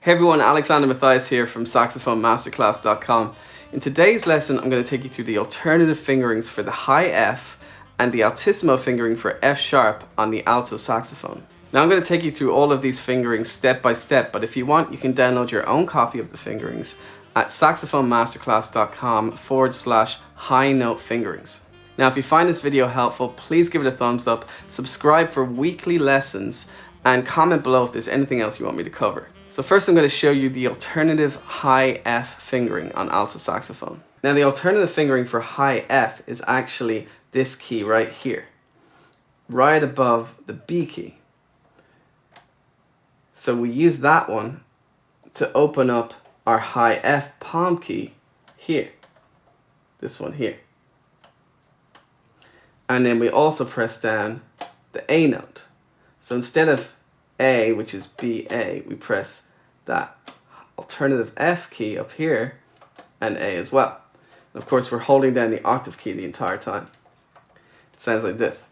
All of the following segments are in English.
Hey everyone, Alexander Matthias here from saxophonemasterclass.com. In today's lesson, I'm going to take you through the alternative fingerings for the high F and the Altissimo fingering for F sharp on the alto saxophone. Now I'm going to take you through all of these fingerings step by step, but if you want, you can download your own copy of the fingerings at saxophonemasterclass.com/high note fingerings. Now if you find this video helpful, please give it a thumbs up, subscribe for weekly lessons, and comment below if there's anything else you want me to cover. So first I'm going to show you the alternative high F fingering on alto saxophone. Now the alternative fingering for high F is actually this key right here, right above the B key. So we use that one to open up our high F palm key here, this one here. And then we also press down the A note. So instead of A, which is B-A, we press that alternative F key up here and A as well. And of course we're holding down the octave key the entire time. It sounds like this.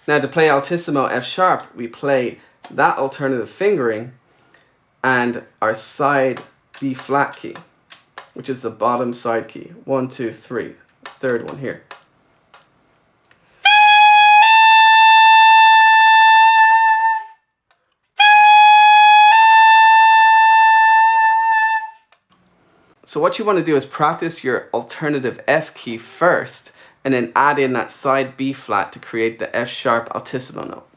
Now to play Altissimo F sharp, we play that alternative fingering and our side B flat key, which is the bottom side key. 1, 2, 3, third one here. So what you want to do is practice your alternative F key first and then add in that side B flat to create the F sharp altissimo note.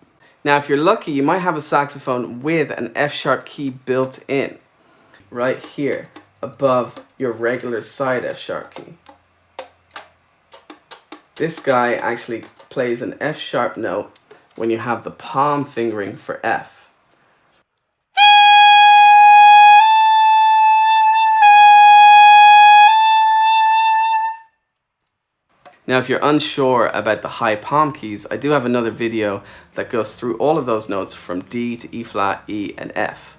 Now if you're lucky, you might have a saxophone with an F sharp key built in right here above your regular side F sharp key. This guy actually plays an F sharp note when you have the palm fingering for F. Now if you're unsure about the high palm keys, I do have another video that goes through all of those notes from D to E flat, E and F.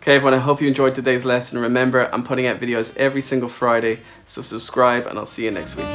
Okay everyone, I hope you enjoyed today's lesson. Remember, I'm putting out videos every single Friday, so subscribe and I'll see you next week.